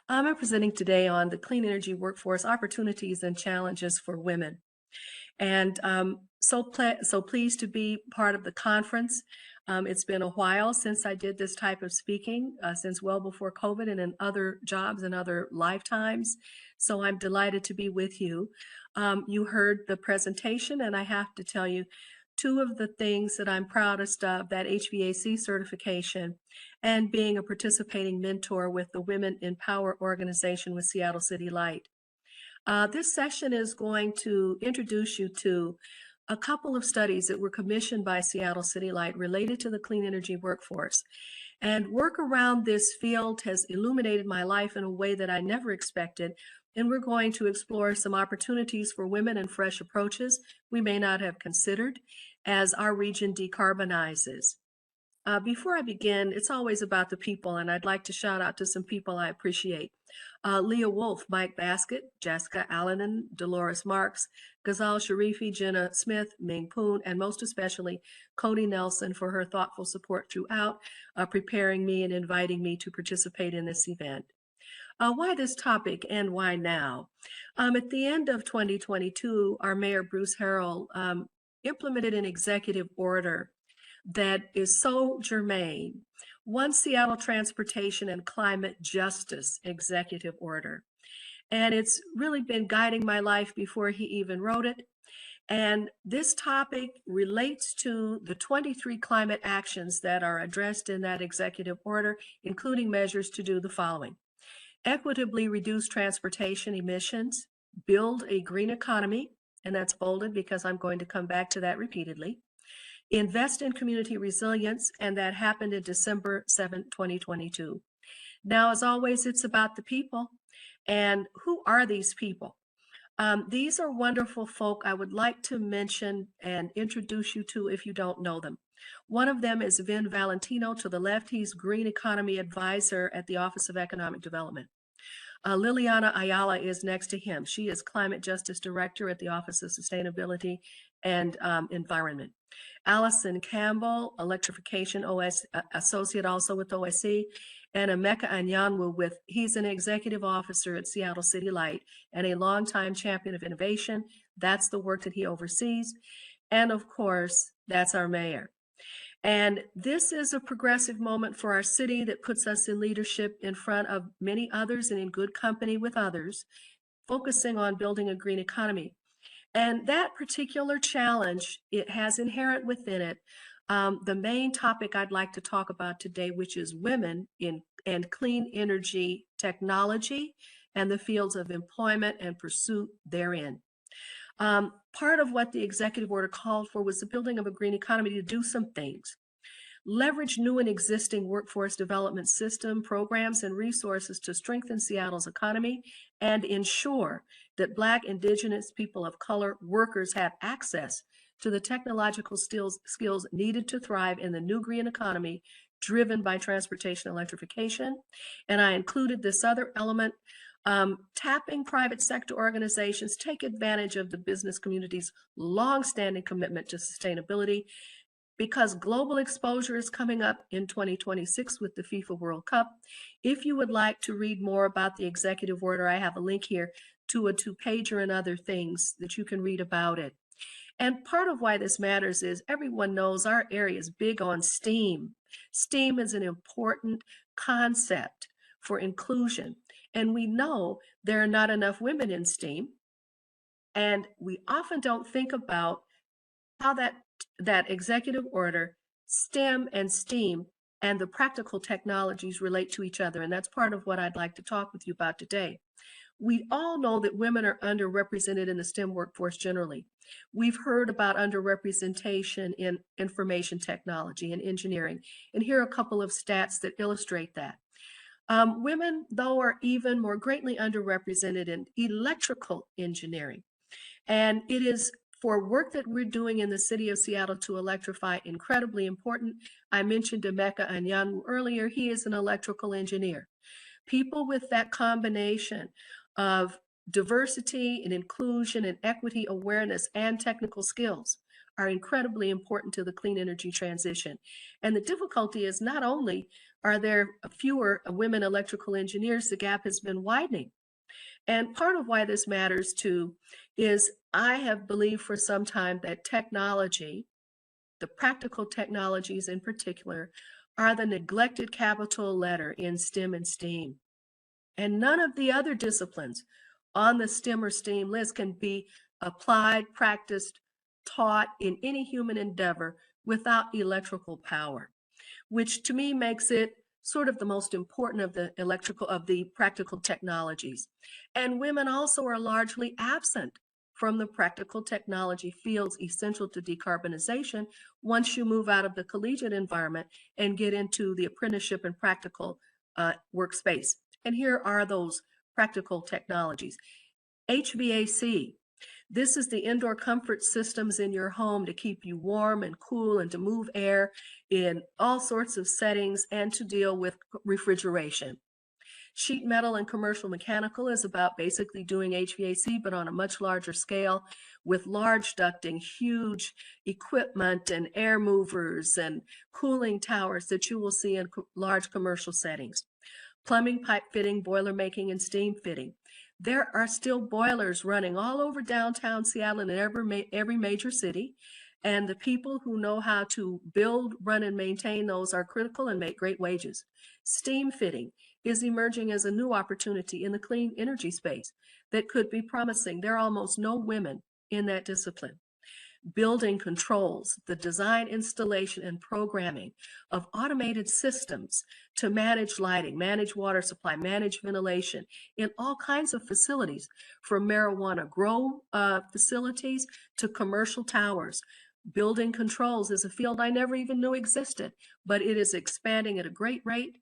I'm presenting today on the clean energy workforce opportunities and challenges for women. And so pleased to be part of the conference. It's been a while since I did this type of speaking, since well before COVID and in other jobs and other lifetimes. So I'm delighted to be with you. You heard the presentation, and I have to tell you, two of the things that I'm proudest of, that HVAC certification and being a participating mentor with the Women in Power organization with Seattle City Light. This session is going to introduce you to a couple of studies that were commissioned by Seattle City Light related to the clean energy workforce. And work around this field has illuminated my life in a way that I never expected. And we're going to explore some opportunities for women and fresh approaches we may not have considered as our region decarbonizes. Before I begin, it's always about the people, and I'd like to shout out to some people I appreciate. Leah Wolf, Mike Baskett, Jessica Allen, Dolores Marks, Ghazal Sharifi, Jenna Smith, Ming Poon, and most especially Cody Nelson for her thoughtful support throughout, preparing me and inviting me to participate in this event. Why this topic and why now? At the end of 2022, our Mayor Bruce Harrell implemented an executive order that is so germane. One Seattle Transportation and Climate Justice Executive Order. And it's really been guiding my life before he even wrote it. And this topic relates to the 23 climate actions that are addressed in that executive order, including measures to do the following: equitably reduce transportation emissions, build a green economy, and that's bolded because I'm going to come back to that repeatedly, invest in community resilience, and that happened in December 7, 2022. Now, as always, it's about the people. And who are these people? These are wonderful folk I would like to mention and introduce you to if you don't know them. One of them is Vin Valentino to the left. He's Green Economy Advisor at the Office of Economic Development. Liliana Ayala is next to him. She is Climate Justice Director at the Office of Sustainability and Environment. Allison Campbell, Electrification Associate also with OSC, and Emeka Anyanwu he's an Executive Officer at Seattle City Light and a longtime champion of innovation. That's the work that he oversees. And of course, that's our mayor. And this is a progressive moment for our city that puts us in leadership in front of many others and in good company with others, focusing on building a green economy. And that particular challenge, it has inherent within it the main topic I'd like to talk about today, which is women and clean energy technology and the fields of employment and pursuit therein. Part of what the executive order called for was the building of a green economy to do some things. Leverage new and existing workforce development system programs and resources to strengthen Seattle's economy and ensure that Black, Indigenous, people of color workers have access to the technological skills needed to thrive in the new green economy driven by transportation electrification. And I included this other element, tapping private sector organizations, take advantage of the business community's longstanding commitment to sustainability, because global exposure is coming up in 2026 with the FIFA World Cup. If you would like to read more about the executive order, I have a link here to a 2-pager and other things that you can read about it. And part of why this matters is everyone knows our area is big on STEAM. STEAM is an important concept for inclusion. And we know there are not enough women in STEAM. And we often don't think about how that executive order, STEM and STEAM, and the practical technologies relate to each other. And that's part of what I'd like to talk with you about today. We all know that women are underrepresented in the STEM workforce generally. We've heard about underrepresentation in information technology and engineering. And here are a couple of stats that illustrate that. Women, though, are even more greatly underrepresented in electrical engineering. And it is for work that we're doing in the city of Seattle to electrify incredibly important. I mentioned Emeka Anyanwu earlier. He is an electrical engineer. People with that combination of diversity and inclusion and equity awareness and technical skills are incredibly important to the clean energy transition. And the difficulty is not only are there fewer women electrical engineers, the gap has been widening. And part of why this matters too is I have believed for some time that technology, the practical technologies in particular, are the neglected capital letter in STEM and STEAM. And none of the other disciplines on the STEM or STEAM list can be applied, practiced, taught in any human endeavor without electrical power, which to me makes it sort of the most important of the practical technologies. And women also are largely absent from the practical technology fields essential to decarbonization once you move out of the collegiate environment and get into the apprenticeship and practical workspace. And here are those practical technologies. HVAC. This is the indoor comfort systems in your home to keep you warm and cool and to move air in all sorts of settings and to deal with refrigeration. Sheet metal and commercial mechanical is about basically doing HVAC, but on a much larger scale with large ducting, huge equipment and air movers and cooling towers that you will see in large commercial settings. Plumbing, pipe fitting, boiler making, and steam fitting. There are still boilers running all over downtown Seattle and every major city. And the people who know how to build, run, and maintain those are critical and make great wages. Steam fitting is emerging as a new opportunity in the clean energy space that could be promising. There are almost no women in that discipline. Building controls, the design, installation, and programming of automated systems to manage lighting, manage water supply, manage ventilation in all kinds of facilities, from marijuana grow facilities to commercial towers. Building controls is a field I never even knew existed, but it is expanding at a great rate.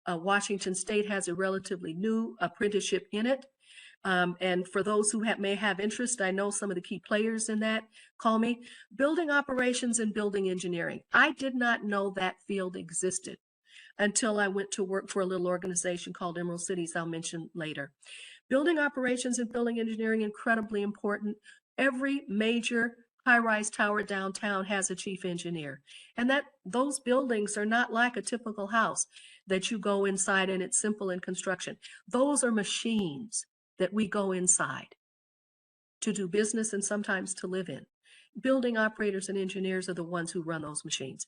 Washington State has a relatively new apprenticeship in it. And for those who may have interest, I know some of the key players in that. Call me. Building operations and building engineering. I did not know that field existed until I went to work for a little organization called Emerald Cities I'll mention later. Building operations and building engineering, incredibly important. Every major high-rise tower downtown has a chief engineer. And those buildings are not like a typical house that you go inside and it's simple in construction. Those are machines that we go inside to do business and sometimes to live in. Building operators and engineers are the ones who run those machines.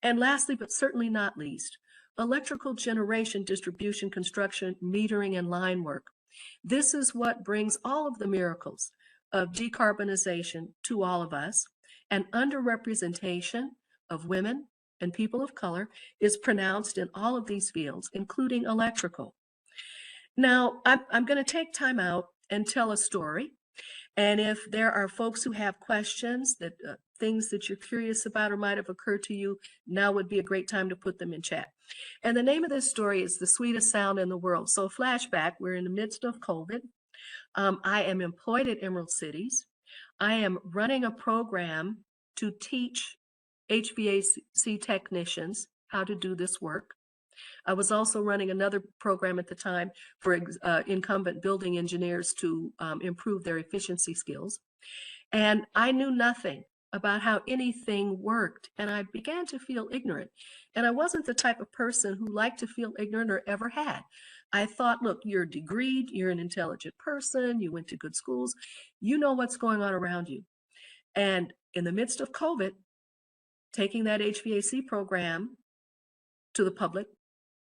And lastly, but certainly not least, electrical generation, distribution, construction, metering, and line work. This is what brings all of the miracles of decarbonization to all of us. And underrepresentation of women and people of color is pronounced in all of these fields, including electrical. Now, I'm going to take time out and tell a story. And if there are folks who have questions, things that you're curious about or might have occurred to you, now would be a great time to put them in chat. And the name of this story is The Sweetest Sound in the World. So flashback, we're in the midst of COVID. I am employed at Emerald Cities. I am running a program to teach HVAC technicians how to do this work. I was also running another program at the time for incumbent building engineers to improve their efficiency skills. And I knew nothing about how anything worked. And I began to feel ignorant. And I wasn't the type of person who liked to feel ignorant or ever had. I thought, look, you're degreed, you're an intelligent person, you went to good schools, you know what's going on around you. And in the midst of COVID, taking that HVAC program to the public,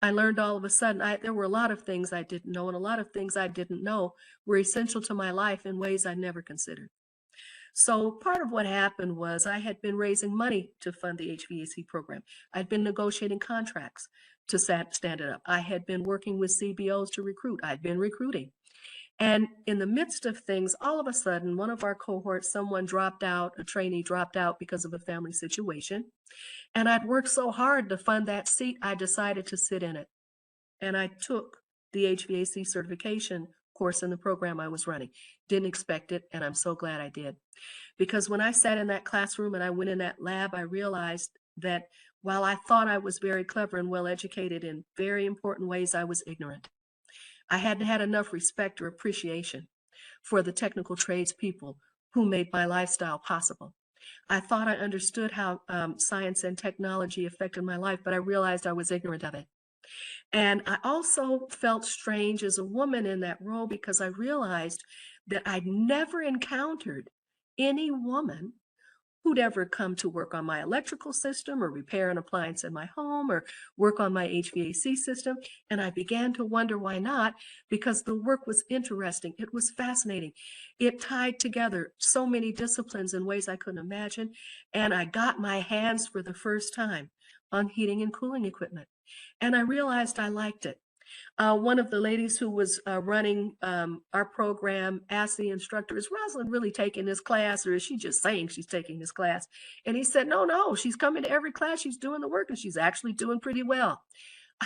I learned all of a sudden, there were a lot of things I didn't know, and a lot of things I didn't know were essential to my life in ways I never considered. So part of what happened was I had been raising money to fund the HVAC program. I'd been negotiating contracts to stand it up. I had been working with CBOs to recruit. I'd been recruiting. And in the midst of things, all of a sudden, one of our cohorts, someone dropped out, a trainee dropped out because of a family situation. And I'd worked so hard to fund that seat, I decided to sit in it. And I took the HVAC certification course in the program I was running. Didn't expect it, and I'm so glad I did. Because when I sat in that classroom and I went in that lab, I realized that while I thought I was very clever and well educated in very important ways, I was ignorant. I hadn't had enough respect or appreciation for the technical tradespeople who made my lifestyle possible. I thought I understood how science and technology affected my life, but I realized I was ignorant of it. And I also felt strange as a woman in that role because I realized that I'd never encountered any woman who'd ever come to work on my electrical system or repair an appliance in my home or work on my HVAC system. And I began to wonder why not, because the work was interesting. It was fascinating. It tied together so many disciplines in ways I couldn't imagine. And I got my hands for the first time on heating and cooling equipment. And I realized I liked it. One of the ladies who was running our program asked the instructor, "Is Rosalind really taking this class, or is she just saying she's taking this class?" And he said, "No, no, she's coming to every class. She's doing the work, and she's actually doing pretty well."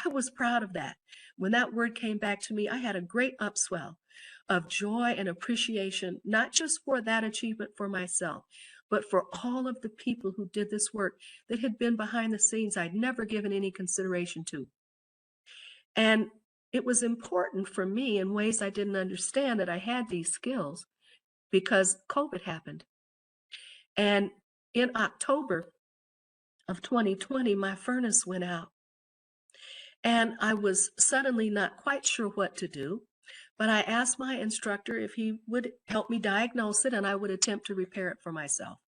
I was proud of that. When that word came back to me, I had a great upswell of joy and appreciation, not just for that achievement for myself, but for all of the people who did this work that had been behind the scenes I'd never given any consideration to. And it was important for me in ways I didn't understand that I had these skills because COVID happened. And in October of 2020, my furnace went out. And I was suddenly not quite sure what to do. But I asked my instructor if he would help me diagnose it and I would attempt to repair it for myself.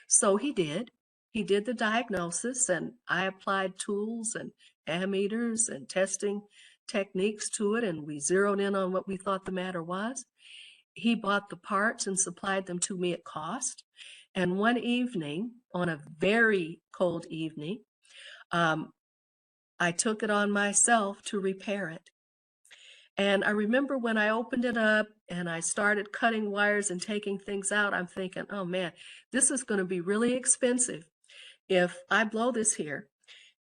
So he did. He did the diagnosis, and I applied tools and ammeters and testing techniques to it, and we zeroed in on what we thought the matter was. He bought the parts and supplied them to me at cost. And one evening, on a very cold evening, um, I took it on myself to repair it. And I remember when I opened it up and I started cutting wires and taking things out, I'm thinking, oh man, this is going to be really expensive if I blow this here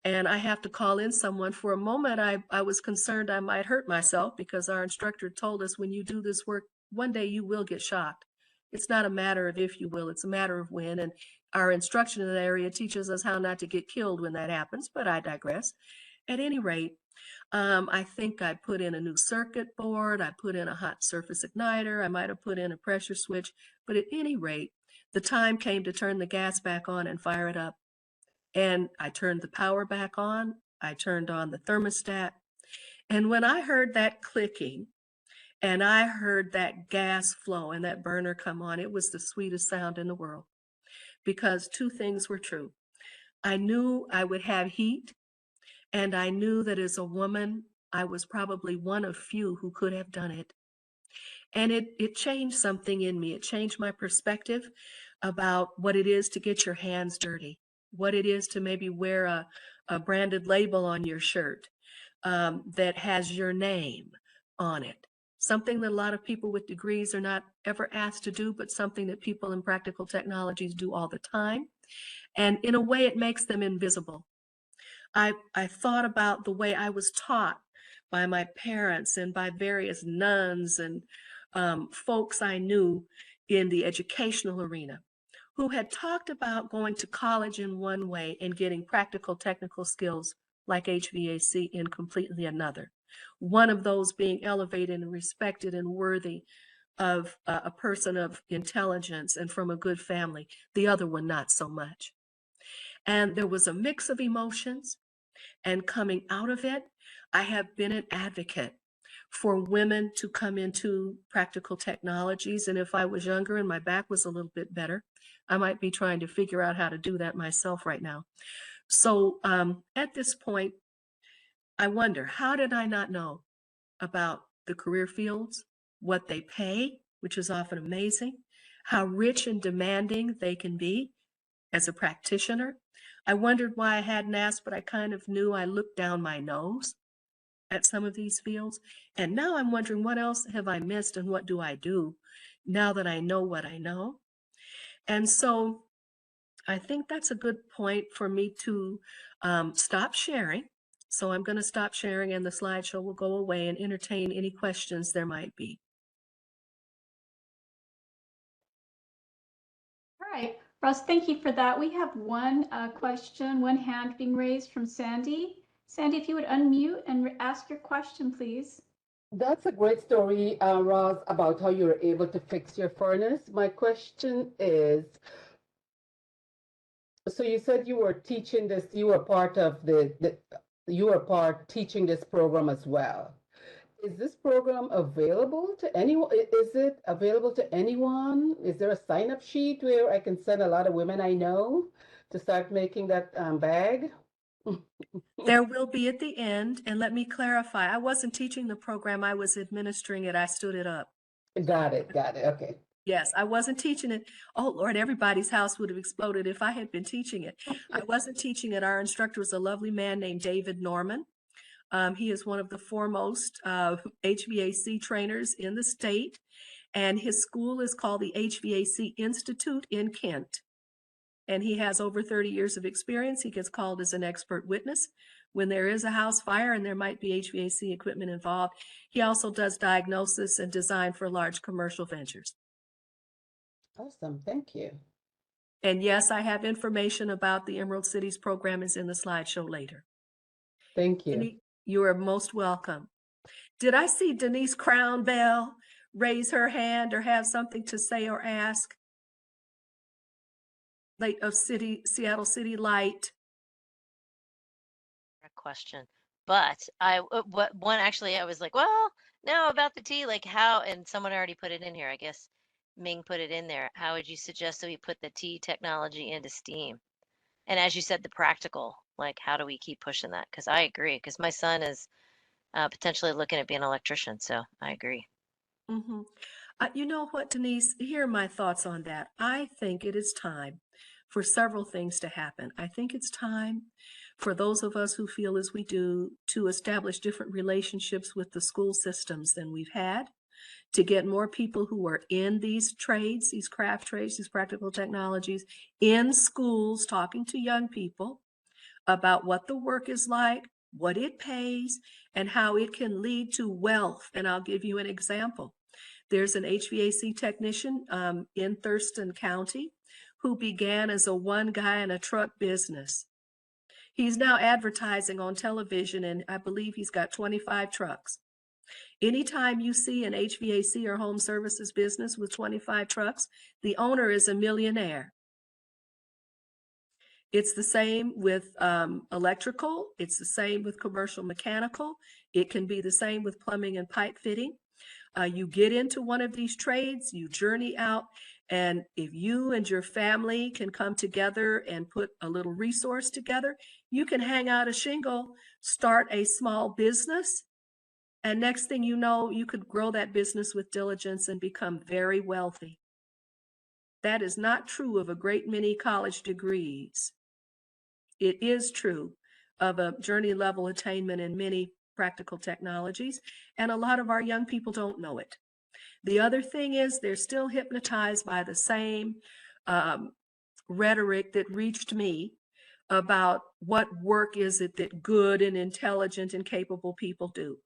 and I have to call in someone. For a moment, I was concerned I might hurt myself because our instructor told us when you do this work, one day you will get shocked. It's not a matter of if you will, it's a matter of when. And our instruction in that area teaches us how not to get killed when that happens, but I digress. At any rate, I think I put in a new circuit board, I put in a hot surface igniter, I might have put in a pressure switch, but at any rate, the time came to turn the gas back on and fire it up. And I turned the power back on, I turned on the thermostat, and when I heard that clicking and I heard that gas flow and that burner come on, it was the sweetest sound in the world because two things were true. I knew I would have heat, and I knew that as a woman, I was probably one of few who could have done it. And it changed something in me. It changed my perspective about what it is to get your hands dirty, what it is to maybe wear a branded label on your shirt that has your name on it. Something that a lot of people with degrees are not ever asked to do, but something that people in practical technologies do all the time. And in a way, it makes them invisible. I thought about the way I was taught by my parents and by various nuns and folks I knew in the educational arena who had talked about going to college in one way and getting practical technical skills like HVAC in completely another. One of those being elevated and respected and worthy of a person of intelligence and from a good family, the other one not so much. And there was a mix of emotions. And coming out of it, I have been an advocate for women to come into practical technologies. And if I was younger and my back was a little bit better, I might be trying to figure out how to do that myself right now. So at this point, I wonder, how did I not know about the career fields, what they pay, which is often amazing, how rich and demanding they can be as a practitioner? I wondered why I hadn't asked, but I kind of knew. I looked down my nose at some of these fields. And now I'm wondering, what else have I missed and what do I do now that I know what I know? And so I think that's a good point for me to stop sharing. So I'm going to stop sharing and the slideshow will go away and entertain any questions there might be. All right, Ross, thank you for that. We have one question, one hand being raised from Sandy. Sandy, if you would unmute and ask your question, please. That's a great story, Roz, about how you were able to fix your furnace. My question is, so you said you were teaching this, you were part of you are part teaching this program as well. Is this program available to anyone? Is it available to anyone? Is there a sign-up sheet where I can send a lot of women I know to start making that bag? There will be at the end, and let me clarify, I wasn't teaching the program, I was administering it, I stood it up. Got it, okay. Yes, I wasn't teaching it. Oh Lord, everybody's house would have exploded if I had been teaching it. I wasn't teaching it. Our instructor was a lovely man named David Norman. He is one of the foremost HVAC trainers in the state, and his school is called the HVAC Institute in Kent. And he has over 30 years of experience. He gets called as an expert witness when there is a house fire and there might be HVAC equipment involved. He also does diagnosis and design for large commercial ventures. Awesome, thank you. And yes, I have information about the Emerald Cities program is in the slideshow later. Thank you. You are most welcome. Did I see Denise Crown Bell raise her hand or have something to say or ask? Late of Seattle City Light. Question, but I was like, well, no, about the tea, like how, and someone already put it in here, I guess Ming put it in there. How would you suggest that we put the tea technology into STEAM? And as you said, the practical, like how do we keep pushing that? Because I agree, because my son is potentially looking at being an electrician, so I agree. Mm-hmm. You know what, Denise, here are my thoughts on that. I think it is time for several things to happen. I think it's time for those of us who feel as we do to establish different relationships with the school systems than we've had, to get more people who are in these trades, these craft trades, these practical technologies in schools, talking to young people about what the work is like, what it pays, and how it can lead to wealth. And I'll give you an example. There's an HVAC technician in Thurston County who began as a one guy in a truck business. He's now advertising on television, and I believe he's got 25 trucks. Anytime you see an HVAC or home services business with 25 trucks, the owner is a millionaire. It's the same with electrical. It's the same with commercial mechanical. It can be the same with plumbing and pipe fitting. You get into one of these trades, you journey out, and if you and your family can come together and put a little resource together, you can hang out a shingle, start a small business, and next thing you know, you could grow that business with diligence and become very wealthy. That is not true of a great many college degrees. It is true of a journey level attainment in many practical technologies, and a lot of our young people don't know it. The other thing is they're still hypnotized by the same rhetoric that reached me about what work is it that good and intelligent and capable people do.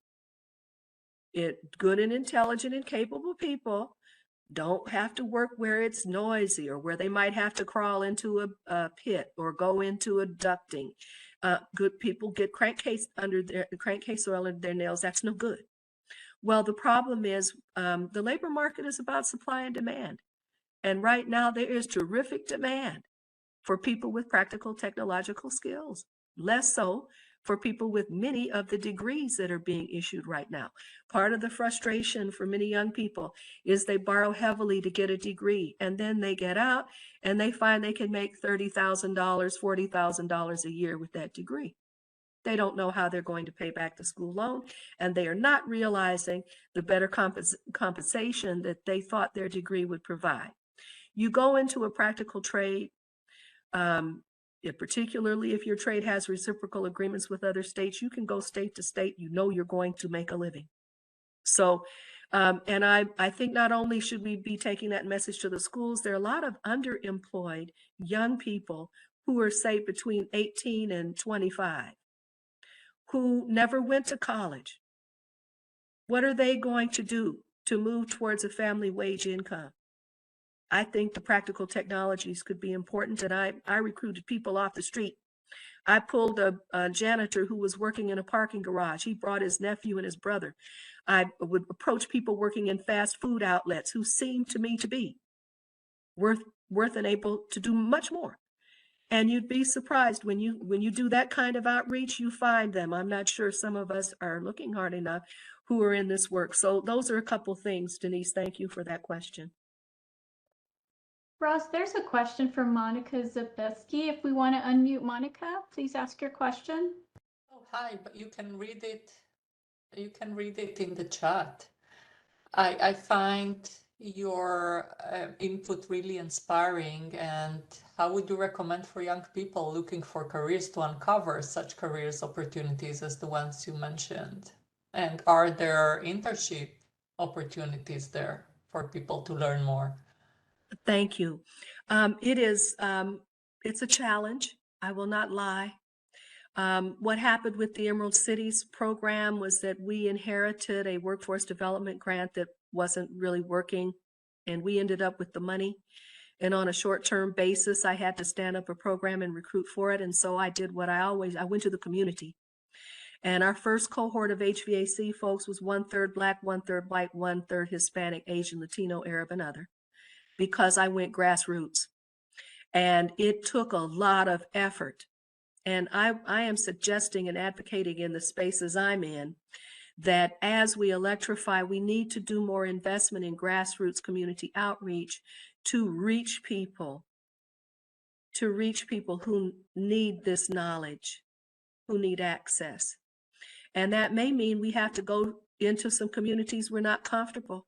Good and intelligent and capable people don't have to work where it's noisy or where they might have to crawl into a pit or go into a ducting. Good people get crankcase oil under their nails. That's no good. Well, the problem is the labor market is about supply and demand. And right now there is terrific demand for people with practical technological skills, less so for people with many of the degrees that are being issued right now. Part of the frustration for many young people is they borrow heavily to get a degree, and then they get out and they find they can make $30,000, $40,000 a year with that degree. They don't know how they're going to pay back the school loan, and they are not realizing the better compensation that they thought their degree would provide. You go into a practical trade, particularly if your trade has reciprocal agreements with other states, you can go state to state, you know you're going to make a living. So, and I think not only should we be taking that message to the schools, there are a lot of underemployed young people who are, say, between 18 and 25, who never went to college. What are they going to do to move towards a family wage income? I think the practical technologies could be important, and I recruited people off the street. I pulled a janitor who was working in a parking garage. He brought his nephew and his brother. I would approach people working in fast food outlets who seemed to me to be worth and able to do much more. And you'd be surprised when you do that kind of outreach, you find them. I'm not sure some of us are looking hard enough who are in this work. So those are a couple things, Denise. Thank you for that question. Roz, there's a question from Monica Zabisky. If we want to unmute Monica, please ask your question. Oh, hi, but you can read it. You can read it in the chat. I find your input really inspiring. And how would you recommend for young people looking for careers to uncover such careers opportunities as the ones you mentioned? And are there internship opportunities there for people to learn more? Thank you. It's a challenge. I will not lie. What happened with the Emerald Cities program was that we inherited a workforce development grant that wasn't really working, and we ended up with the money. And on a short-term basis, I had to stand up a program and recruit for it. And so I did what I went to the community. And our first cohort of HVAC folks was 1/3 Black, 1/3 white, 1/3 Hispanic, Asian, Latino, Arab, and other, because I went grassroots. And it took a lot of effort. And I am suggesting and advocating in the spaces I'm in that as we electrify, we need to do more investment in grassroots community outreach to reach people who need this knowledge, who need access. And that may mean we have to go into some communities we're not comfortable.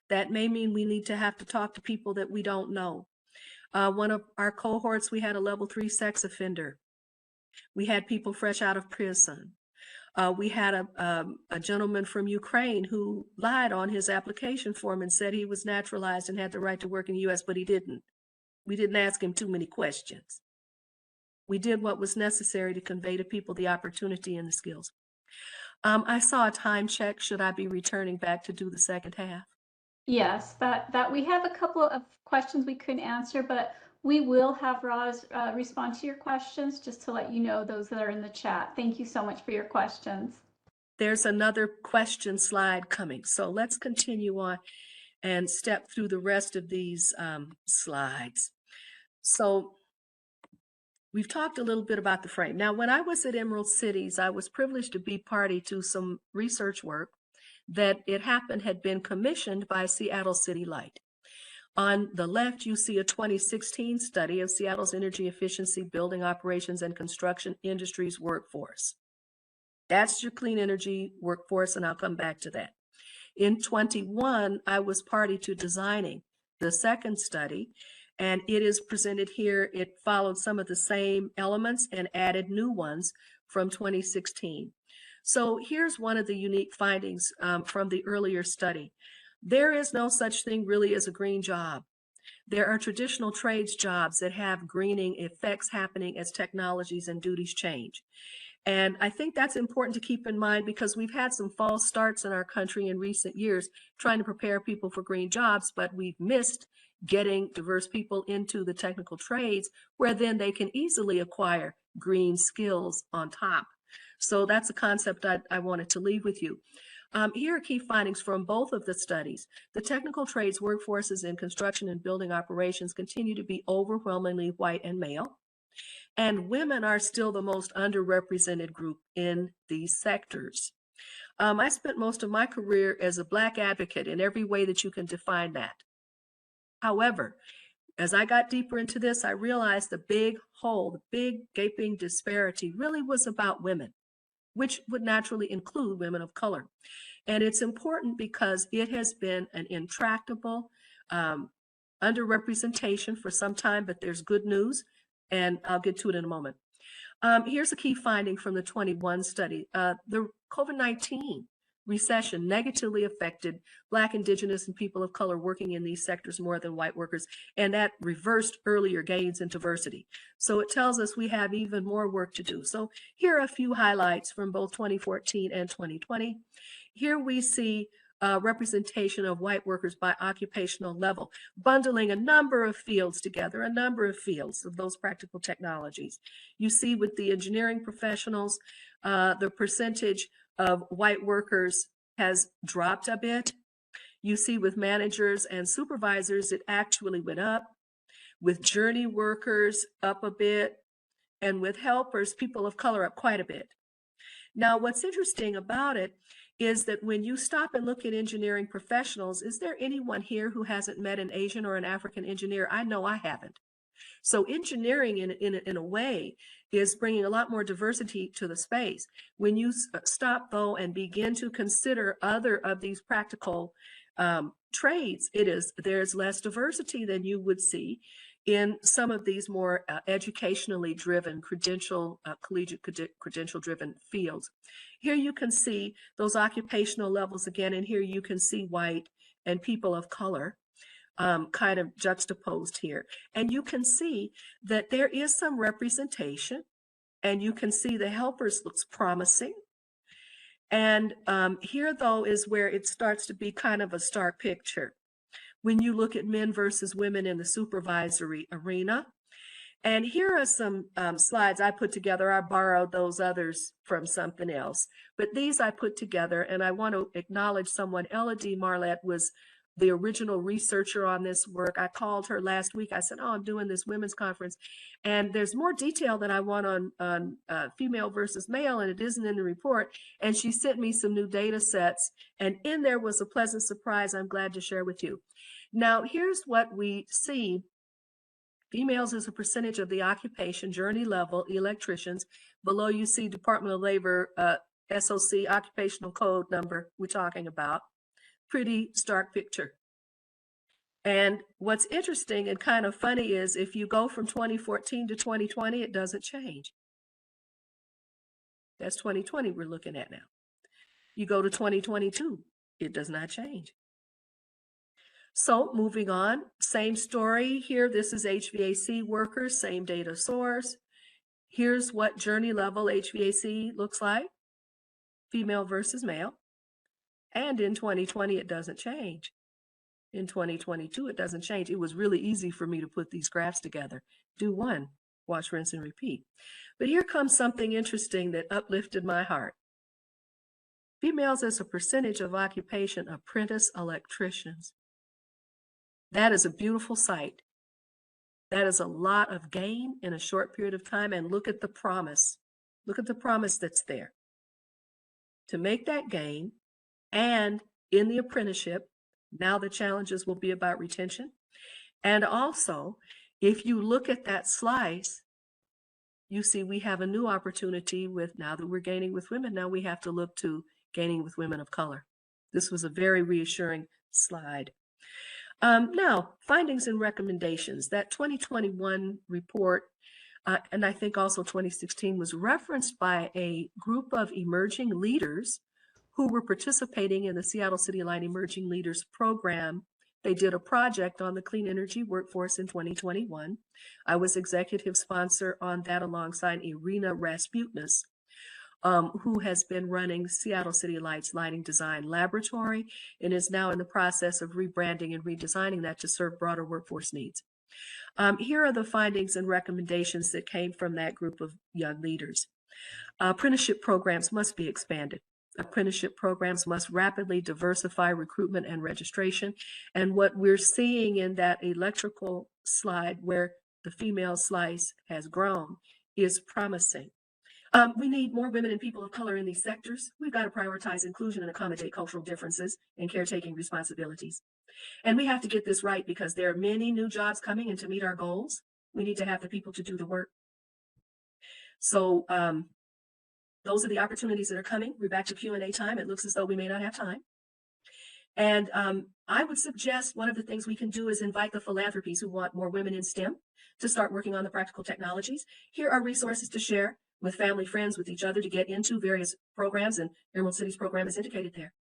That may mean we need to have to talk to people that we don't know. One of our cohorts, we had a level 3 sex offender. We had people fresh out of prison. We had a gentleman from Ukraine who lied on his application form and said he was naturalized and had the right to work in the US, but he didn't. We didn't ask him too many questions. We did what was necessary to convey to people the opportunity and the skills. I saw a time check. Should I be returning back to do the second half? Yes, that we have a couple of questions we couldn't answer, but we will have Roz respond to your questions, just to let you know, those that are in the chat. Thank you so much for your questions. There's another question slide coming. So let's continue on and step through the rest of these slides. So we've talked a little bit about the frame. Now, when I was at Emerald Cities, I was privileged to be party to some research work that it happened had been commissioned by Seattle City Light. On the left, you see a 2016 study of Seattle's energy efficiency, building operations, and construction industries workforce. That's your clean energy workforce, and I'll come back to that. In 21, I was party to designing the second study, and it is presented here. It followed some of the same elements and added new ones from 2016. So here's one of the unique findings from the earlier study. There is no such thing really as a green job. There are traditional trades jobs that have greening effects happening as technologies and duties change. And I think that's important to keep in mind, because we've had some false starts in our country in recent years trying to prepare people for green jobs, but we've missed getting diverse people into the technical trades where then they can easily acquire green skills on top. So that's a concept I wanted to leave with you. Here are key findings from both of the studies. The technical trades workforces in construction and building operations continue to be overwhelmingly white and male, and women are still the most underrepresented group in these sectors. I spent most of my career as a Black advocate in every way that you can define that. However, as I got deeper into this, I realized the big hole, the big gaping disparity really was about women, which would naturally include women of color. And it's important because it has been an intractable underrepresentation for some time, but there's good news, and I'll get to it in a moment. Here's a key finding from the 21 study. The COVID-19 recession negatively affected Black, Indigenous, and people of color working in these sectors more than white workers, and that reversed earlier gains in diversity. So it tells us we have even more work to do. So here are a few highlights from both 2014 and 2020. Here we see representation of white workers by occupational level, bundling a number of fields together, a number of fields of those practical technologies. You see with the engineering professionals, the percentage of white workers has dropped a bit. You see with managers and supervisors, it actually went up. with journey workers up a bit, and with helpers, people of color up quite a bit. Now, what's interesting about it is that when you stop and look at engineering professionals, is there anyone here who hasn't met an Asian or an African engineer? I know I haven't. So engineering in a way is bringing a lot more diversity to the space. When you stop though and begin to consider other of these practical trades, there's less diversity than you would see in some of these more educationally driven, collegiate credential driven fields. Here you can see those occupational levels again, and here you can see white and people of color kind of juxtaposed here. And you can see that there is some representation, and you can see the helpers looks promising. And here though is where it starts to be kind of a stark picture. When you look at men versus women in the supervisory arena. And here are some slides I put together. I borrowed those others from something else, but these I put together, and I want to acknowledge someone. Elodie Marlette was the original researcher on this work. I called her last week. I said, oh, I'm doing this women's conference, and there's more detail that I want on female versus male, and it isn't in the report. And she sent me some new data sets, and in there was a pleasant surprise I'm glad to share with you. Now, here's what we see. Females as a percentage of the occupation, journey level, electricians. Below you see Department of Labor, SOC, occupational code number we're talking about. Pretty stark picture. And what's interesting and kind of funny is if you go from 2014 to 2020, it doesn't change. That's 2020 we're looking at now. You go to 2022, it does not change. So moving on, same story here. This is HVAC workers, same data source. Here's what journey level HVAC looks like, female versus male. And in 2020, it doesn't change. In 2022, it doesn't change. It was really easy for me to put these graphs together. Do one, watch, rinse, and repeat. But here comes something interesting that uplifted my heart. Females as a percentage of occupation, apprentice electricians. That is a beautiful sight. That is a lot of gain in a short period of time. And look at the promise. Look at the promise that's there. To make that gain, and in the apprenticeship, now the challenges will be about retention. And also, if you look at that slice, you see we have a new opportunity with, now that we're gaining with women, now we have to look to gaining with women of color. This was a very reassuring slide. Now, findings and recommendations. That 2021 report, and I think also 2016, was referenced by a group of emerging leaders who were participating in the Seattle City Light Emerging Leaders Program. They did a project on the clean energy workforce in 2021. I was executive sponsor on that alongside Irina Rasputinus, who has been running Seattle City Light's Lighting Design Laboratory and is now in the process of rebranding and redesigning that to serve broader workforce needs. Here are the findings and recommendations that came from that group of young leaders. Apprenticeship programs must be expanded. Apprenticeship programs must rapidly diversify recruitment and registration. And what we're seeing in that electrical slide where the female slice has grown is promising. We need more women and people of color in these sectors. We've got to prioritize inclusion and accommodate cultural differences and caretaking responsibilities. And we have to get this right because there are many new jobs coming, and to meet our goals, we need to have the people to do the work. So those are the opportunities that are coming. We're back to Q&A time. It looks as though we may not have time. And I would suggest one of the things we can do is invite the philanthropies who want more women in STEM to start working on the practical technologies. Here are resources to share with family, friends, with each other to get into various programs, and Emerald City's program is indicated there.